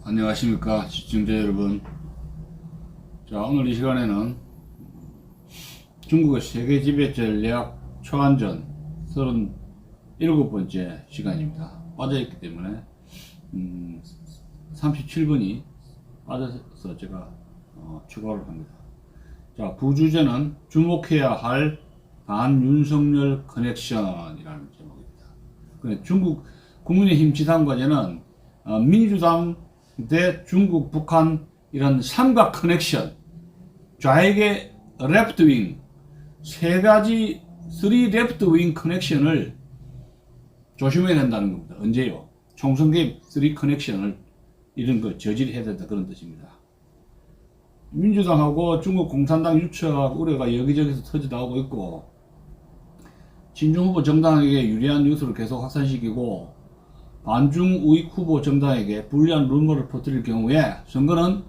안녕하십니까 시청자 여러분. 자, 오늘 이 시간에는 중국의 세계 지배 전략 초안전 37번째 시간입니다. 빠져있기 때문에 37번이 빠져서 제가 추가를 합니다. 자, 부주제는 주목해야 할 반윤석열 커넥션이라는 제목입니다. 그래, 중국 국민의힘 지상과제는 민주당 대 중국, 북한 이런 삼각 커넥션, 좌익의 레프트 윙, 세 가지 3 레프트 윙 커넥션을 조심해야 된다는 겁니다. 언제요? 총선 개입 3 커넥션을 이런 거 저지해야 된다, 그런 뜻입니다. 민주당하고 중국 공산당 유착 우려가 여기저기서 터져나오고 있고, 친중 후보 정당에게 유리한 뉴스를 계속 확산시키고 반중 우익 후보 정당에게 불리한 루머를 퍼뜨릴 경우에 선거는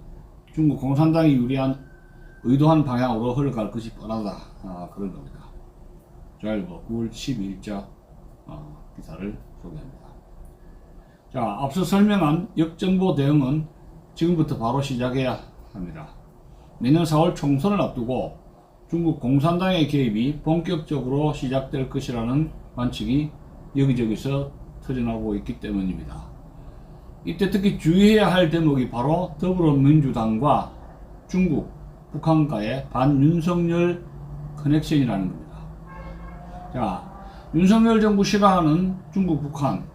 중국 공산당이 유리한 의도한 방향으로 흘러갈 것이 뻔하다, 그런 겁니다. 조일보 9월 12일자 기사를 소개합니다. 자, 앞서 설명한 역정보 대응은 지금부터 바로 시작해야 합니다. 내년 4월 총선을 앞두고 중국 공산당의 개입이 본격적으로 시작될 것이라는 관측이 여기저기서 터져나오고 있기 때문입니다. 이때 특히 주의해야 할 대목이 바로 더불어민주당과 중국, 북한과의 반윤석열 커넥션이라는 겁니다. 자, 윤석열 정부 싫어하는 중국, 북한,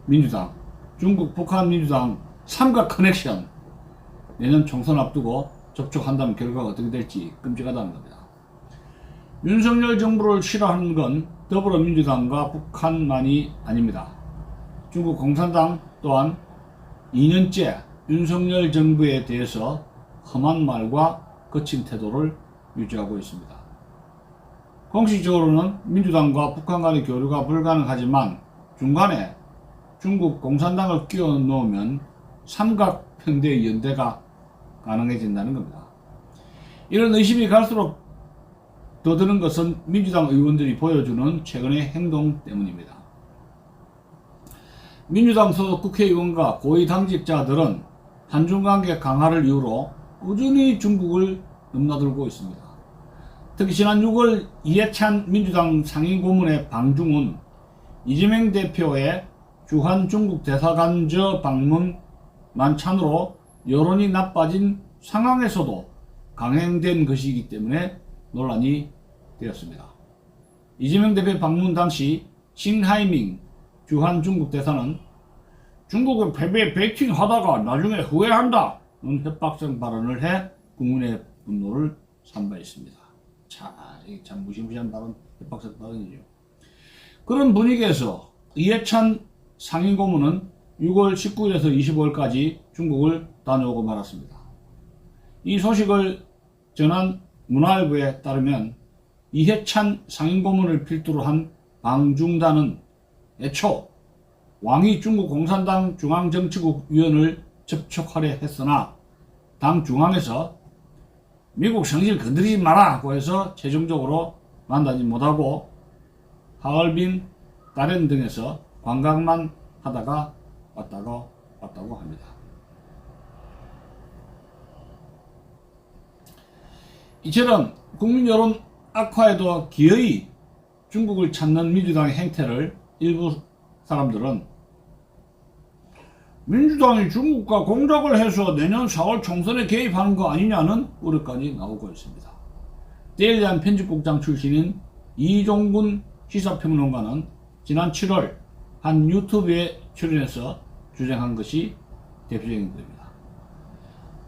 민주당, 중국, 북한, 민주당 삼각 커넥션, 내년 총선 앞두고 접촉한다면 결과가 어떻게 될지 끔찍하다는 겁니다. 윤석열 정부를 싫어하는 건 더불어민주당과 북한만이 아닙니다. 중국 공산당 또한 2년째 윤석열 정부에 대해서 험한 말과 거친 태도를 유지하고 있습니다. 공식적으로는 민주당과 북한 간의 교류가 불가능하지만 중간에 중국 공산당을 끼워 넣으면 삼각편대 연대가 가능해진다는 겁니다. 이런 의심이 갈수록 더 드는 것은 민주당 의원들이 보여주는 최근의 행동 때문입니다. 민주당 소속 국회의원과 고위 당직자들은 한중관계 강화를 이유로 꾸준히 중국을 넘나들고 있습니다. 특히 지난 6월 이해찬 민주당 상임고문의 방중은 이재명 대표의 주한 중국 대사관저 방문 만찬으로 여론이 나빠진 상황에서도 강행된 것이기 때문에 논란이 되었습니다. 이재명 대표 방문 당시 싱하이밍 주한 중국 대사는 중국은 패배 베이팅 하다가 나중에 후회한다 는 협박성 발언을 해 국민의 분노를 산바했습니다. 자, 이게 참 무시무시한 발언, 협박성 발언이죠. 그런 분위기에서 이해찬 상임고문은 6월 19일에서 25일까지 중국을 다녀오고 말았습니다. 이 소식을 전한 문화일보에 따르면 이해찬 상임고문을 필두로 한 방중단은 애초 왕이 중국 공산당 중앙정치국 위원을 접촉하려 했으나 당 중앙에서 미국 성질 건드리지 마라고 해서 최종적으로 만나지 못하고 하얼빈, 다롄 등에서 관광만 하다가 왔다고 합니다. 이처럼 국민 여론 악화에도 기어이 중국을 찾는 민주당의 행태를 일부 사람들은 민주당이 중국과 공작을 해서 내년 4월 총선에 개입하는 거 아니냐는 우려까지 나오고 있습니다. 데일리안 편집국장 출신인 이종군 시사평론가는 지난 7월 한 유튜브에 출연해서 주장한 것이 대표적인 겁니다.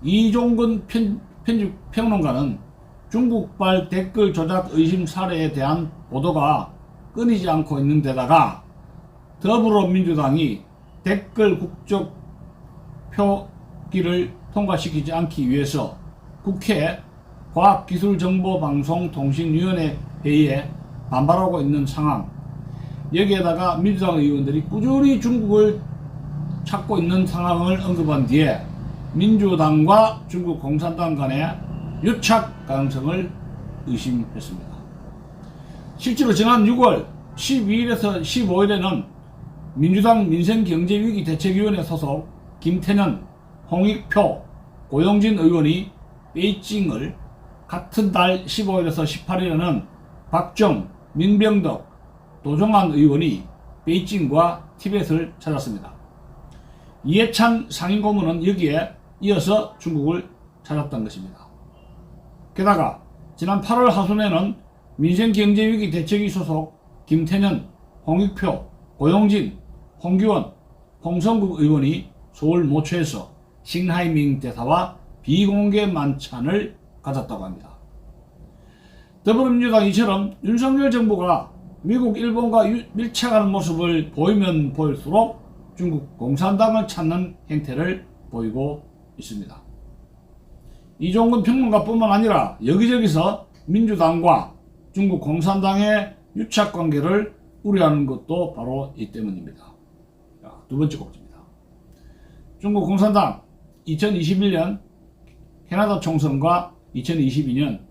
이종군 편집평론가는 중국발 댓글 조작 의심 사례에 대한 보도가 끊이지 않고 있는 데다가 더불어민주당이 댓글 국적 표기를 통과시키지 않기 위해서 국회 과학기술정보방송통신위원회 회의에 반발하고 있는 상황, 여기에다가 민주당 의원들이 꾸준히 중국을 찾고 있는 상황을 언급한 뒤에 민주당과 중국 공산당 간의 유착 가능성을 의심했습니다. 실제로 지난 6월 12일에서 15일에는 민주당 민생경제위기 대책위원회 소속 김태년, 홍익표, 고용진 의원이 베이징을 같은 달 15일에서 18일에는 박정, 민병덕, 도종환 의원이 베이징과 티벳을 찾았습니다. 이해찬 상임고문은 여기에 이어서 중국을 찾았던 것입니다. 게다가 지난 8월 하순에는 민생경제위기 대책위 소속 김태년, 홍익표, 고용진, 홍규원, 홍성국 의원이 서울 모처에서 싱하이밍 대사와 비공개 만찬을 가졌다고 합니다. 더불어민주당 이처럼 윤석열 정부가 미국, 일본과 밀착하는 모습을 보이면 보일수록 중국 공산당을 찾는 행태를 보이고 있습니다. 이종근 평론가뿐만 아니라 여기저기서 민주당과 중국 공산당의 유착관계를 우려하는 것도 바로 이 때문입니다. 자, 두 번째 꼭지입니다. 중국 공산당 2021년 캐나다 총선과 2022년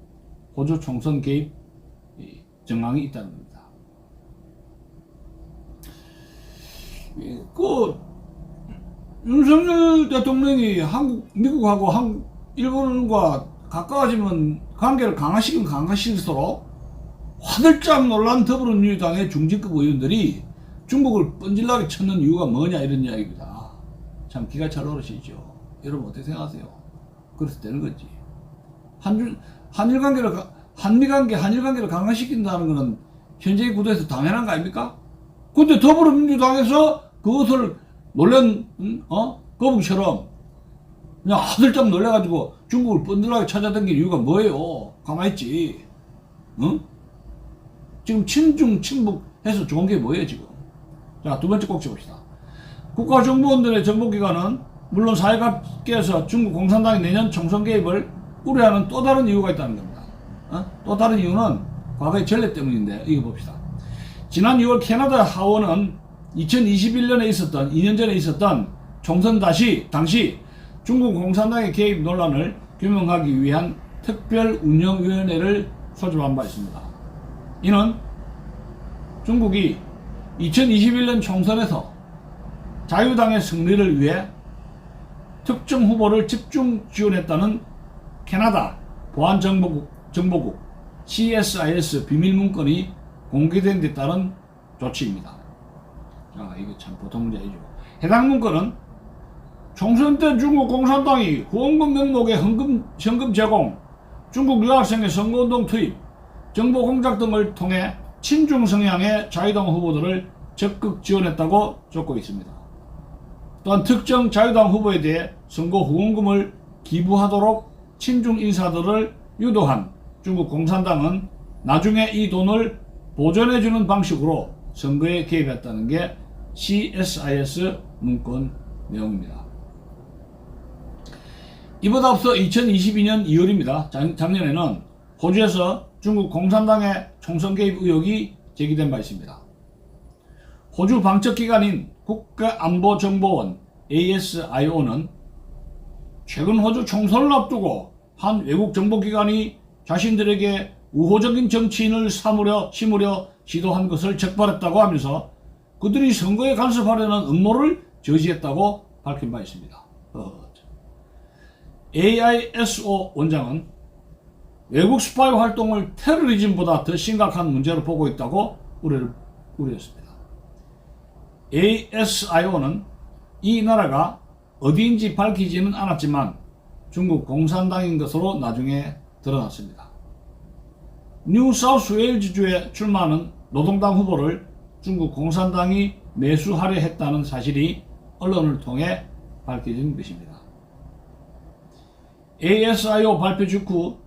호주 총선 개입 정황이 있다는 겁니다. 윤석열 대통령이 미국하고 일본과 가까워지면 관계를 강화시키면 강화시킬수록 화들짝 놀란 더불어민주당의 중진급 의원들이 중국을 뻔질나게 찾는 이유가 뭐냐 이런 이야기입니다. 참 기가 잘 오르시죠. 여러분 어떻게 생각하세요? 그래서 되는 거지. 한일 관계를 강화시킨다는 것은 현재의 구도에서 당연한 거 아닙니까? 근데 더불어민주당에서 그것을 놀란 거북이처럼 그냥 화들짝 놀래가지고 중국을 뻔들하게 찾아다닐 이유가 뭐예요? 가만히 있지. 응? 지금 친중 친북해서 좋은 게 뭐예요 지금? 자, 두 번째 꼭지 봅시다. 국가정보원들의 정보기관은 물론 사회각계에서 중국 공산당이 내년 총선 개입을 우려하는 또 다른 이유가 있다는 겁니다. 또 다른 이유는 과거의 전례 때문인데 이거 봅시다. 지난 6월 캐나다 하원은 2021년에 있었던 2년 전에 있었던 총선 당시 중국 공산당의 개입 논란을 규명하기 위한 특별운영위원회를 소집한 바 있습니다. 이는 중국이 2021년 총선에서 자유당의 승리를 위해 특정 후보를 집중 지원했다는 캐나다 보안정보국 CSIS 비밀문건이 공개된 데 따른 조치입니다. 자, 이거 참 보통 문제 아니죠. 해당 문건은 총선 때 중국 공산당이 후원금 명목의 현금 제공, 중국 유학생의 선거운동 투입, 정보 공작 등을 통해 친중 성향의 자유당 후보들을 적극 지원했다고 적고 있습니다. 또한 특정 자유당 후보에 대해 선거 후원금을 기부하도록 친중 인사들을 유도한 중국 공산당은 나중에 이 돈을 보존해주는 방식으로 선거에 개입했다는 게 CSIS 문건 내용입니다. 이보다 앞서 2022년 2월입니다. 작년에는 호주에서 중국 공산당의 총선 개입 의혹이 제기된 바 있습니다. 호주 방첩기관인 국가안보정보원 ASIO는 최근 호주 총선을 앞두고 한 외국 정보기관이 자신들에게 우호적인 정치인을 심으려 시도한 것을 적발했다고 하면서 그들이 선거에 간섭하려는 음모를 저지했다고 밝힌 바 있습니다. AISO 원장은 외국 스파이 활동을 테러리즘보다 더 심각한 문제로 보고 있다고 우려했습니다. ASIO는 이 나라가 어디인지 밝히지는 않았지만 중국 공산당인 것으로 나중에 드러났습니다. 뉴사우스웨일즈주에 출마하는 노동당 후보를 중국 공산당이 매수하려 했다는 사실이 언론을 통해 밝혀진 것입니다. ASIO 발표 직후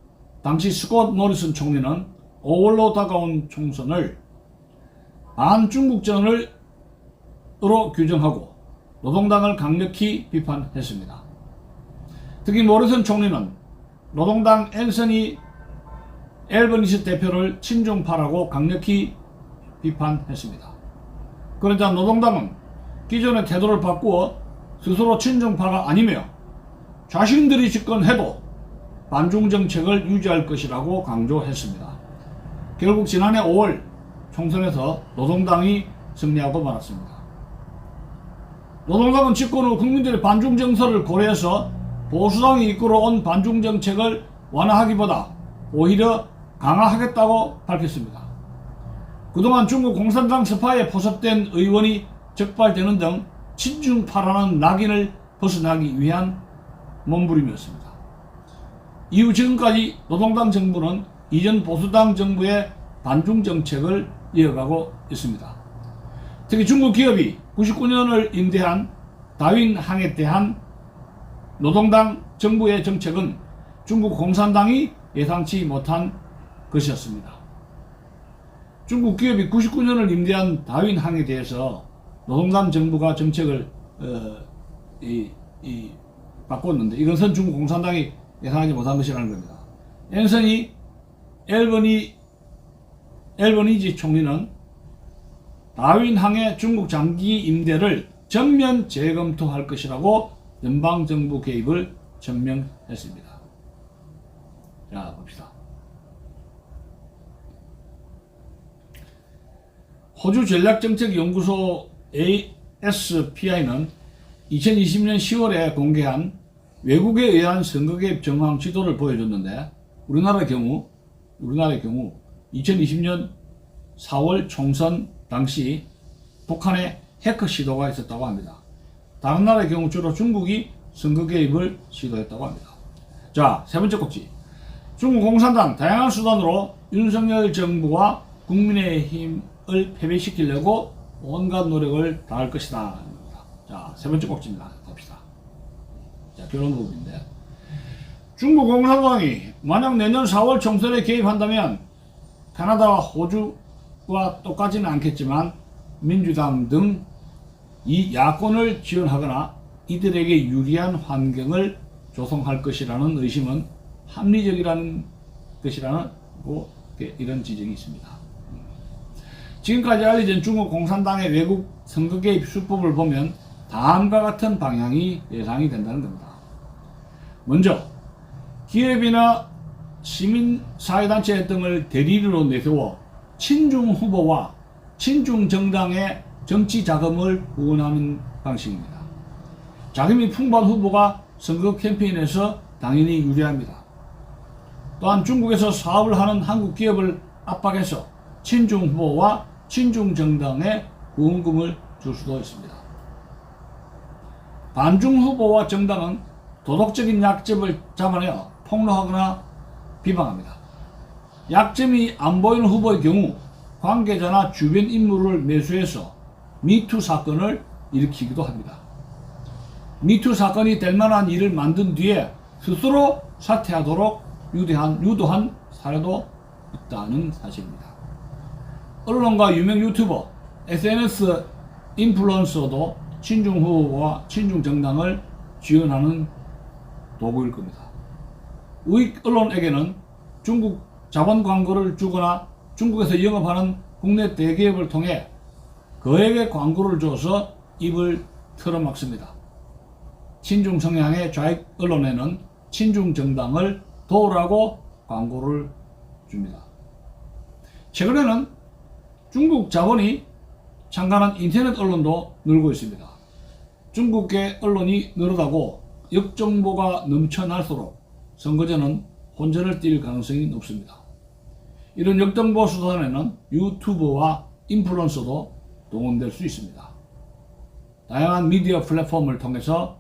당시 스콧 모리슨 총리는 5월로 다가온 총선을 반중국전으로 규정하고 노동당을 강력히 비판했습니다. 특히 모리슨 총리는 노동당 앤서니 앨버니스 대표를 친중파라고 강력히 비판했습니다. 그러자 노동당은 기존의 태도를 바꾸어 스스로 친중파가 아니며 자신들이 집권해도 반중 정책을 유지할 것이라고 강조했습니다. 결국 지난해 5월 총선에서 노동당이 승리하고 말았습니다. 노동당은 집권 후 국민들의 반중 정서를 고려해서 보수당이 이끌어온 반중 정책을 완화하기보다 오히려 강화하겠다고 밝혔습니다. 그동안 중국 공산당 스파에 포섭된 의원이 적발되는 등 친중파라는 낙인을 벗어나기 위한 몸부림이었습니다. 이후 지금까지 노동당 정부는 이전 보수당 정부의 반중 정책을 이어가고 있습니다. 특히 중국 기업이 99년을 임대한 다윈항에 대한 노동당 정부의 정책은 중국 공산당이 예상치 못한 것이었습니다. 중국 기업이 99년을 임대한 다윈항에 대해서 노동당 정부가 정책을 바꿨는데 이것은 중국 공산당이 예상하지 못한 것이라는 겁니다. 앤서니 앨버니지 총리는 다윈항의 중국 장기 임대를 전면 재검토할 것이라고 연방정부 개입을 전명했습니다. 자, 봅시다. 호주 전략정책연구소 ASPI는 2020년 10월에 공개한 외국에 의한 선거 개입 정황 지도를 보여줬는데 우리나라의 경우 2020년 4월 총선 당시 북한의 해커 시도가 있었다고 합니다. 다른 나라의 경우 주로 중국이 선거 개입을 시도했다고 합니다. 자, 세 번째 꼭지. 중국 공산당 다양한 수단으로 윤석열 정부와 국민의힘을 패배시키려고 온갖 노력을 다할 것이다. 자, 세 번째 꼭지입니다. 봅시다. 자, 결론 부분인데 중국 공산당이 만약 내년 4월 총선에 개입한다면 캐나다와 호주와 똑같지는 않겠지만 민주당 등 이 야권을 지원하거나 이들에게 유리한 환경을 조성할 것이라는 의심은 합리적이라는 것이라는 이런 지적이 있습니다. 지금까지 알려진 중국 공산당의 외국 선거 개입 수법을 보면 다음과 같은 방향이 예상이 된다는 겁니다. 먼저 기업이나 시민사회단체 등을 대리로 내세워 친중 후보와 친중 정당의 정치 자금을 후원하는 방식입니다. 자금이 풍부한 후보가 선거 캠페인에서 당연히 유리합니다. 또한 중국에서 사업을 하는 한국 기업을 압박해서 친중 후보와 친중 정당에 후원금을 줄 수도 있습니다. 반중 후보와 정당은 도덕적인 약점을 잡아내어 폭로하거나 비방합니다. 약점이 안 보이는 후보의 경우 관계자나 주변 인물을 매수해서 미투 사건을 일으키기도 합니다. 미투 사건이 될 만한 일을 만든 뒤에 스스로 사퇴하도록 유도한 사례도 있다는 사실입니다. 언론과 유명 유튜버, SNS 인플루언서도 친중 후보와 친중 정당을 지원하는 도구일 겁니다. 우익 언론에게는 중국 자본 광고를 주거나 중국에서 영업하는 국내 대기업을 통해 그에게 광고를 줘서 입을 틀어막습니다. 친중 성향의 좌익 언론에는 친중 정당을 도우라고 광고를 줍니다. 최근에는 중국 자본이 창간한 인터넷 언론도 늘고 있습니다. 중국의 언론이 늘어나고 역정보가 넘쳐날수록 선거제는 혼전을 띌 가능성이 높습니다. 이런 역정보 수단에는 유튜버와 인플루언서도 동원될 수 있습니다. 다양한 미디어 플랫폼을 통해서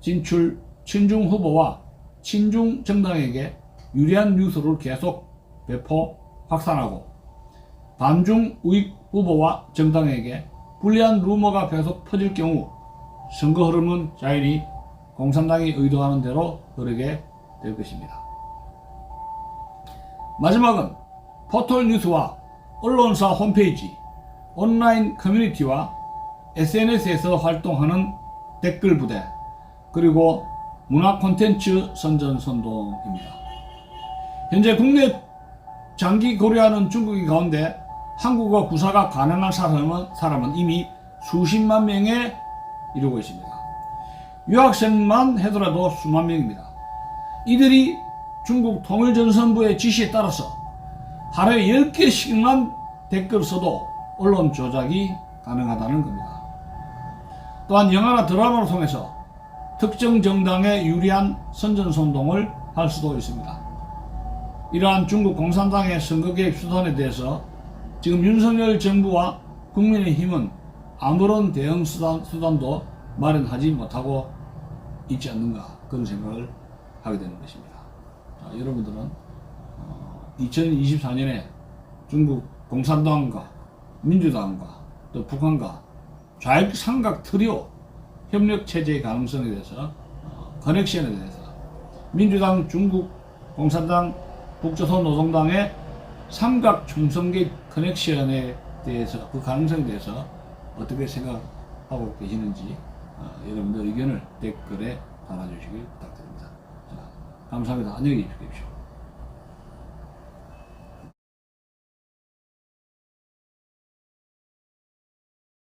친중 후보와 친중 정당에게 유리한 뉴스를 계속 배포 확산하고 반중 우익 후보와 정당에게 불리한 루머가 계속 퍼질 경우 선거 흐름은 자연히 공산당이 의도하는 대로 흐르게 될 것입니다. 마지막은 포털뉴스와 언론사 홈페이지, 온라인 커뮤니티와 SNS에서 활동하는 댓글 부대, 그리고 문화 콘텐츠 선전선동입니다. 현재 국내 장기 거류하는 중국인 가운데 한국어 구사가 가능한 사람은 이미 수십만 명에 이르고 있습니다. 유학생만 해더라도 수만 명입니다. 이들이 중국 통일전선부의 지시에 따라서 하루에 10개씩만 댓글 써도 언론 조작이 가능하다는 겁니다. 또한 영화나 드라마를 통해서 특정 정당에 유리한 선전선동을 할 수도 있습니다. 이러한 중국 공산당의 선거 개입 수단에 대해서 지금 윤석열 정부와 국민의힘은 아무런 대응 수단도 마련하지 못하고 있지 않는가, 그런 생각을 하게 되는 것입니다. 자, 여러분들은 2024년에 중국 공산당과 민주당과 또 북한과 좌익 삼각 트리오 협력 체제의 가능성에 대해서, 커넥션에 대해서, 민주당, 중국, 공산당, 북조선 노동당의 삼각 총선계 커넥션에 대해서, 그 가능성에 대해서 어떻게 생각하고 계시는지 여러분들 의견을 댓글에 달아주시길 부탁드립니다. 자, 감사합니다. 안녕히 계십시오.